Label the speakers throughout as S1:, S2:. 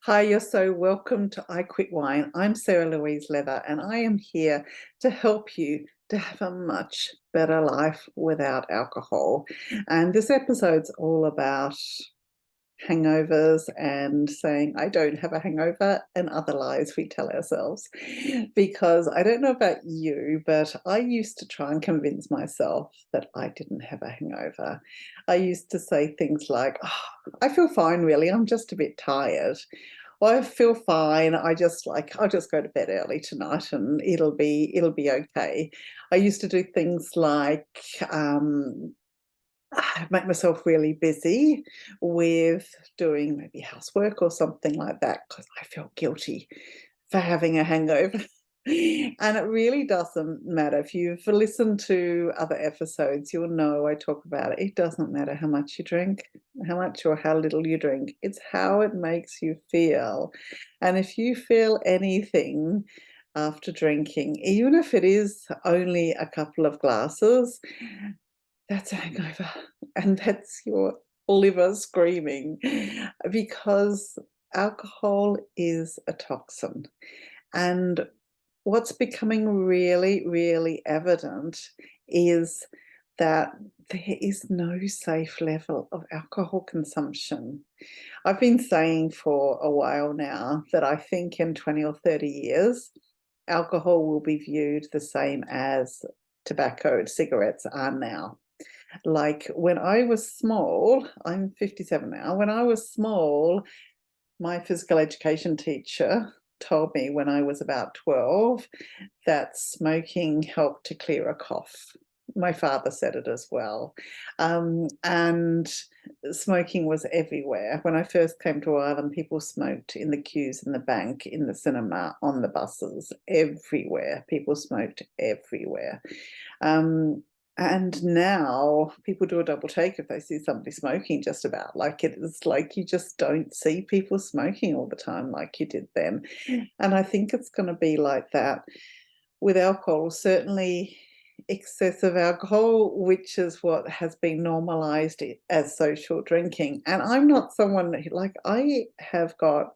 S1: Hi, you're so welcome to I Quit Wine. I'm Sarah Louise Leather, and I am here to help you to have a much better life without alcohol. And this episode's all about hangovers and saying, I don't have a hangover, and other lies we tell ourselves. Because I don't know about you, but I used to try and convince myself that I didn't have a hangover. I used to say things like, oh, I feel fine, really. I'm just a bit tired. Well, I feel fine. I'll just go to bed early tonight and it'll be okay. I used to do things like make myself really busy with doing maybe housework or something like that because I felt guilty for having a hangover. And it really doesn't matter. If you've listened to other episodes, you'll know I talk about it. It doesn't matter how much you drink, how much or how little you drink. It's how it makes you feel. And if you feel anything after drinking, even if it is only a couple of glasses, that's a hangover, and that's your liver screaming because alcohol is a toxin. And what's becoming really, really evident is that there is no safe level of alcohol consumption. I've been saying for a while now that I think in 20 or 30 years, alcohol will be viewed the same as tobacco, cigarettes are now. Like when I was small, I'm 57 now. When I was small, my physical education teacher told me when I was about 12 that smoking helped to clear a cough. My father said it as well. And smoking was everywhere. When I first came to Ireland, people smoked in the queues in the bank, in the cinema, on the buses, everywhere. People smoked everywhere. Um, and now people do a double take if they see somebody smoking, just about. Like, it is like you just don't see people smoking all the time like you did then. And I think it's going to be like that with alcohol, certainly excessive alcohol, which is what has been normalized as social drinking. And I'm not someone like I have got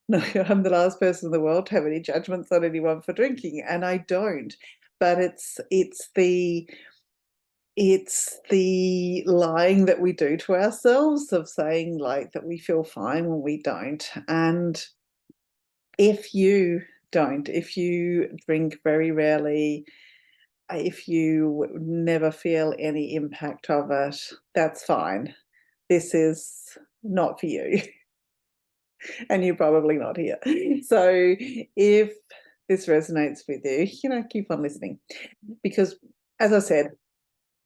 S1: no, I'm the last person in the world to have any judgments on anyone for drinking, and I don't. But it's the lying that we do to ourselves of saying like that we feel fine when we don't. And if you don't, if you drink very rarely, if you never feel any impact of it, that's fine. This is not for you. And you're probably not here. So if this resonates with you, keep on listening. Because as I said,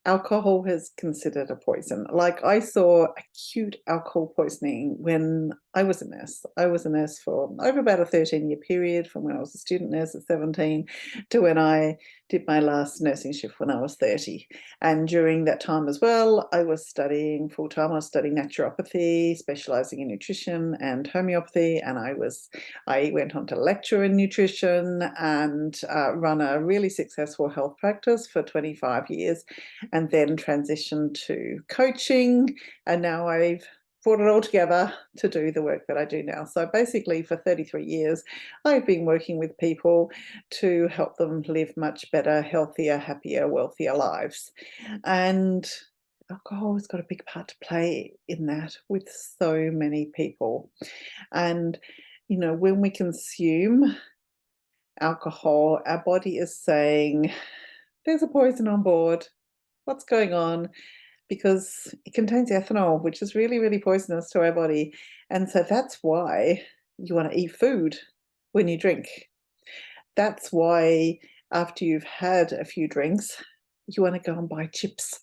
S1: alcohol is considered a poison. Like I saw acute alcohol poisoning when I was a nurse. I was a nurse for over about a 13-year period from when I was a student nurse at 17 to when I did my last nursing shift when I was 30. And during that time as well, I was studying full-time. I was studying naturopathy, specializing in nutrition and homeopathy. And I went on to lecture in nutrition and run a really successful health practice for 25 years and then transitioned to coaching. And now I've brought it all together to do the work that I do now. So basically, for 33 years, I've been working with people to help them live much better, healthier, happier, wealthier lives. And alcohol has got a big part to play in that with so many people. And, when we consume alcohol, our body is saying, there's a poison on board. What's going on? Because it contains ethanol, which is really, really poisonous to our body. And so that's why you want to eat food when you drink. That's why after you've had a few drinks, you want to go and buy chips.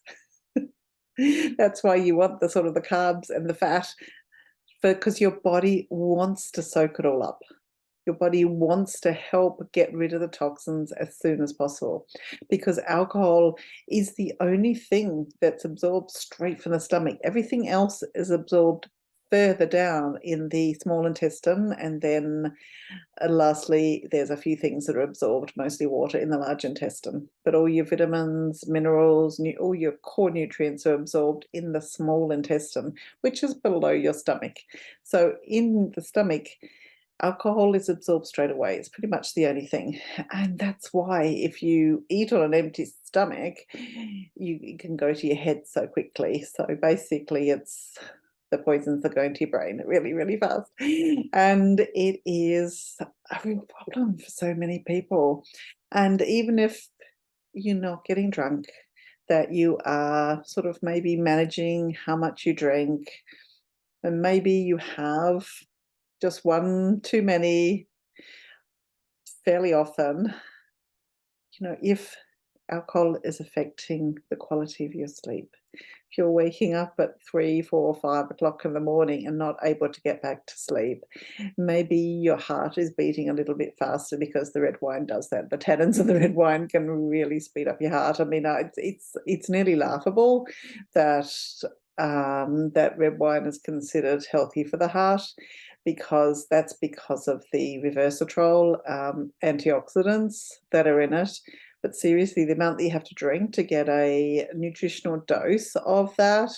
S1: That's why you want the sort of the carbs and the fat, because your body wants to soak it all up. Your body wants to help get rid of the toxins as soon as possible because alcohol is the only thing that's absorbed straight from the stomach. Everything else is absorbed further down in the small intestine, and then lastly, there's a few things that are absorbed, mostly water, in the large intestine. But all your vitamins, minerals, all your core nutrients are absorbed in the small intestine, which is below your stomach. So in the stomach, alcohol is absorbed straight away. It's pretty much the only thing. And that's why if you eat on an empty stomach, you can go to your head so quickly. So basically it's the poisons are going to your brain really, really fast. And it is a real problem for so many people. And even if you're not getting drunk, that you are sort of maybe managing how much you drink, and maybe you have just one too many fairly often, if alcohol is affecting the quality of your sleep, if you're waking up at 3, 4, 5 o'clock in the morning and not able to get back to sleep, maybe your heart is beating a little bit faster because the red wine does that. The tannins of the red wine can really speed up your heart. I mean, it's nearly laughable that that red wine is considered healthy for the heart, because that's because of the resveratrol antioxidants that are in it. But seriously, the amount that you have to drink to get a nutritional dose of that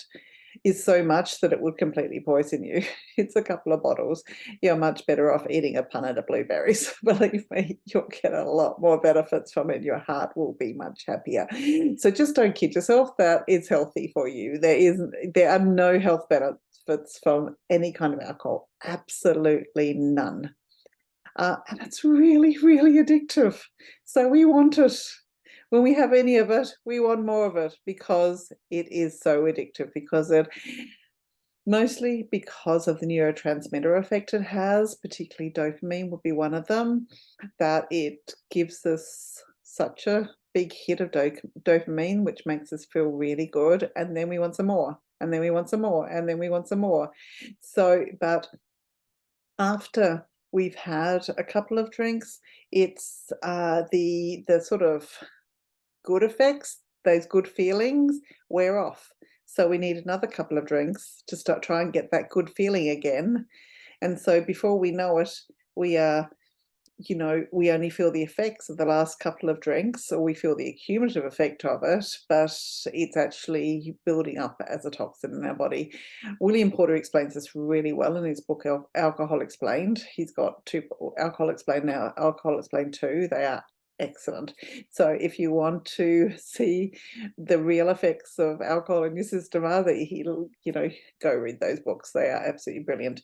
S1: is so much that it would completely poison you. It's a couple of bottles. You're much better off eating a punnet of blueberries. Believe me, you'll get a lot more benefits from it. Your heart will be much happier. So just don't kid yourself that it's healthy for you. There are no health benefits from any kind of alcohol. Absolutely none. And it's really, really addictive. So we want it. When we have any of it, we want more of it because it is so addictive, mostly because of the neurotransmitter effect it has, particularly dopamine would be one of them, that it gives us such a big hit of dopamine, which makes us feel really good. And then we want some more, and then we want some more, and then we want some more. So, but after we've had a couple of drinks, it's the sort of good effects, those good feelings wear off. So we need another couple of drinks to try and get that good feeling again. And so before we know it, we are, we only feel the effects of the last couple of drinks, or we feel the accumulative effect of it, but it's actually building up as a toxin in our body. William Porter explains this really well in his book, Alcohol Explained. He's got 2, Alcohol Explained now, Alcohol Explained 2. They are excellent. So if you want to see the real effects of alcohol in your system, go read those books. They are absolutely brilliant.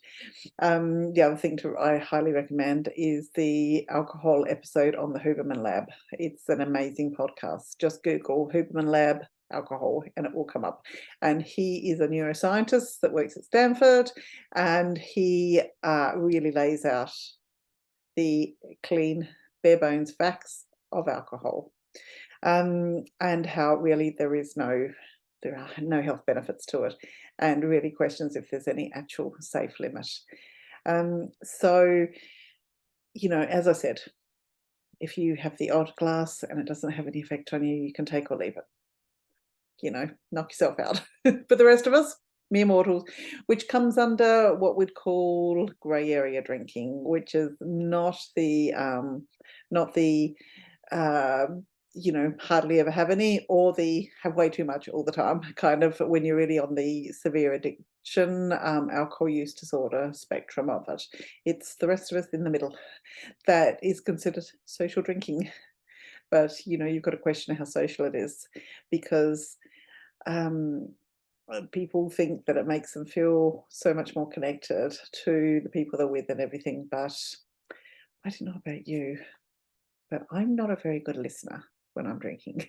S1: The other thing I highly recommend is the alcohol episode on the Huberman Lab. It's an amazing podcast. Just Google Huberman Lab alcohol and it will come up. And he is a neuroscientist that works at Stanford, and he really lays out the clean, bare bones facts of alcohol, and how really there are no health benefits to it, and really questions if there's any actual safe limit. So, as I said, if you have the odd glass and it doesn't have any effect on you, you can take or leave it. Knock yourself out. For the rest of us, mere mortals, which comes under what we'd call grey area drinking, which is not the hardly ever have any, or the have way too much all the time, kind of when you're really on the severe addiction, alcohol use disorder spectrum of it. It's the rest of us in the middle that is considered social drinking. But, you've got to question how social it is, because people think that it makes them feel so much more connected to the people they're with and everything. But I don't know about you, but I'm not a very good listener when I'm drinking.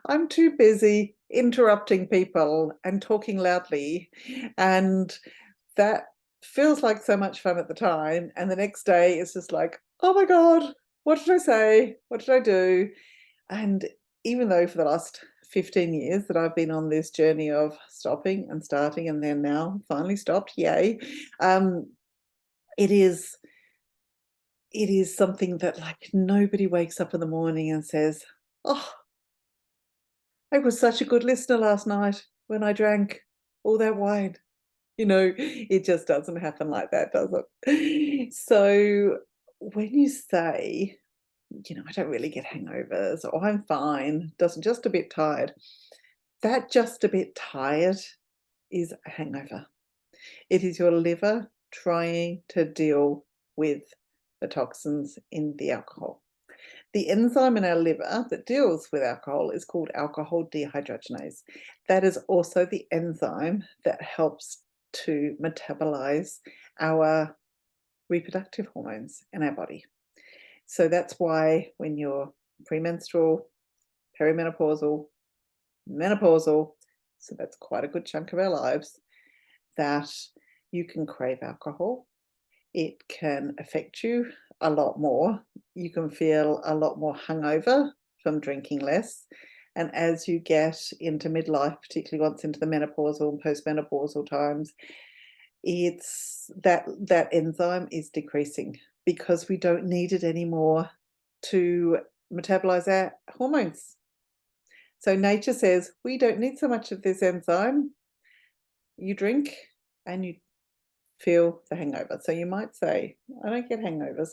S1: I'm too busy interrupting people and talking loudly, and that feels like so much fun at the time, and the next day it's just like, oh my god, what did I say? What did I do? And even though for the last 15 years that I've been on this journey of stopping and starting, and then now finally stopped, yay, it is something that, like, nobody wakes up in the morning and says, oh, I was such a good listener last night when I drank all that wine. It just doesn't happen like that, does it? So when you say, I don't really get hangovers, or I'm fine, doesn't just a bit tired, that just a bit tired is a hangover. It is your liver trying to deal with the toxins in the alcohol. The enzyme in our liver that deals with alcohol is called alcohol dehydrogenase. That is also the enzyme that helps to metabolize our reproductive hormones in our body. So that's why when you're premenstrual, perimenopausal, menopausal, so that's quite a good chunk of our lives, that you can crave alcohol. It can affect you a lot more. You can feel a lot more hungover from drinking less. And as you get into midlife, particularly once into the menopausal and postmenopausal times, it's that enzyme is decreasing because we don't need it anymore to metabolize our hormones. So nature says, we don't need so much of this enzyme. You drink and you feel the hangover. So you might say, I don't get hangovers.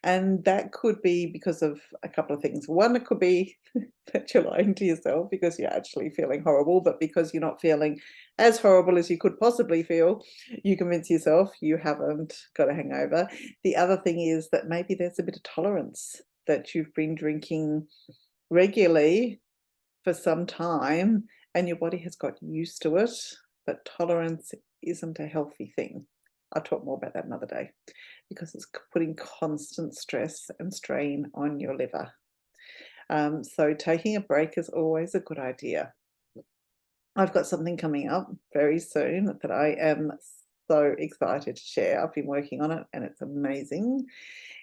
S1: And that could be because of a couple of things. One, it could be that you're lying to yourself because you're actually feeling horrible, but because you're not feeling as horrible as you could possibly feel, you convince yourself you haven't got a hangover. The other thing is that maybe there's a bit of tolerance, that you've been drinking regularly for some time and your body has got used to it, but tolerance isn't a healthy thing. I'll talk more about that another day because it's putting constant stress and strain on your liver. So taking a break is always a good idea. I've got something coming up very soon that I am so excited to share. I've been working on it and it's amazing.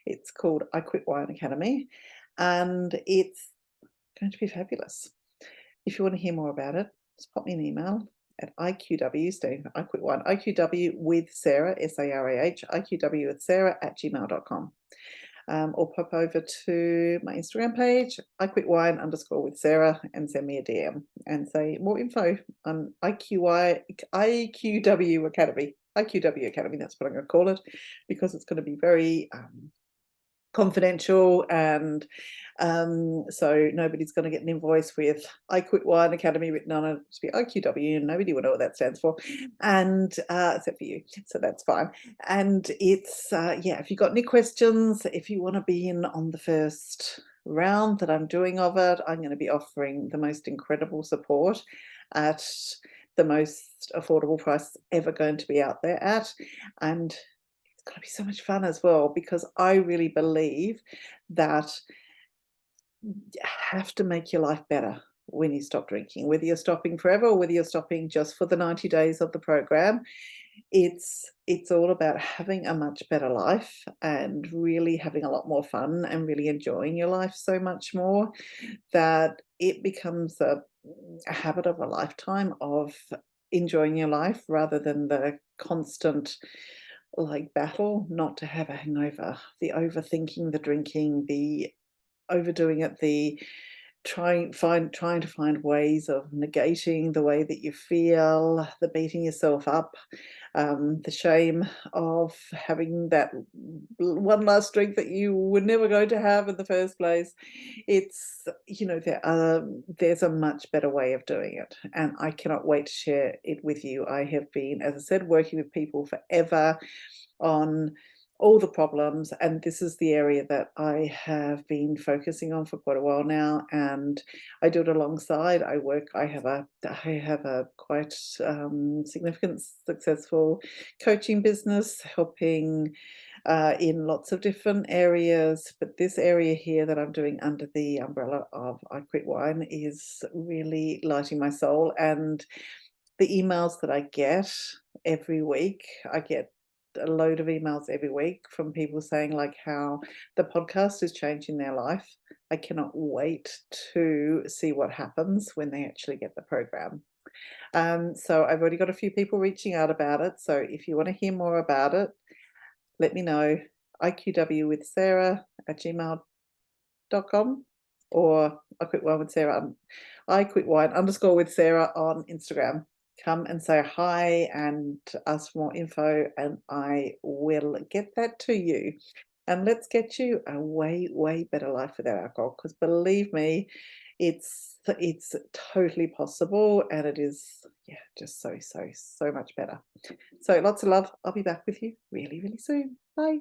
S1: It's called IQWA Academy and it's going to be fabulous. If you want to hear more about it, just pop me an email at IQW, standing for IQWA, IQW with Sarah, SARAH, IQW with Sarah @gmail.com. Or pop over to my Instagram page, IQuitWine_ with Sarah, and send me a DM and say more info on IQW Academy. IQW Academy, that's what I'm going to call it, because it's going to be very confidential and so nobody's going to get an invoice with I Quit Wine Academy written on it. It's be IQW and nobody will know what that stands for, and except for you, so that's fine. And it's yeah, if you've got any questions, if you want to be in on the first round that I'm doing of it, I'm going to be offering the most incredible support at the most affordable price ever going to be out there at, and it's going to be so much fun as well, because I really believe that you have to make your life better when you stop drinking, whether you're stopping forever or whether you're stopping just for the 90 days of the program. It's all about having a much better life and really having a lot more fun and really enjoying your life so much more that it becomes a habit of a lifetime of enjoying your life rather than the constant like battle not to have a hangover, the overthinking, the drinking, the overdoing it, the trying to find ways of negating the way that you feel, the beating yourself up, the shame of having that one last drink that you were never going to have in the first place. It's, there's a much better way of doing it, and I cannot wait to share it with you. I have been, as I said, working with people forever on all the problems, and this is the area that I have been focusing on for quite a while now, and I do it alongside. I have a quite significant successful coaching business, helping in lots of different areas, but this area here that I'm doing under the umbrella of I Quit Wine is really lighting my soul. And the emails that I get every week, I get a load of emails every week from people saying like how the podcast is changing their life. I cannot wait to see what happens when they actually get the program. So I've already got a few people reaching out about it. So if you want to hear more about it, let me know. IQW with Sarah @gmail.com, or I Quit Wine with Sarah. I Quit Wine _ with Sarah on Instagram. come and say hi and ask for more info, and I will get that to you. And let's get you a way, way better life without alcohol. Because believe me, it's totally possible, and it is, yeah, just so, so, so much better. So lots of love. I'll be back with you really, really soon. Bye.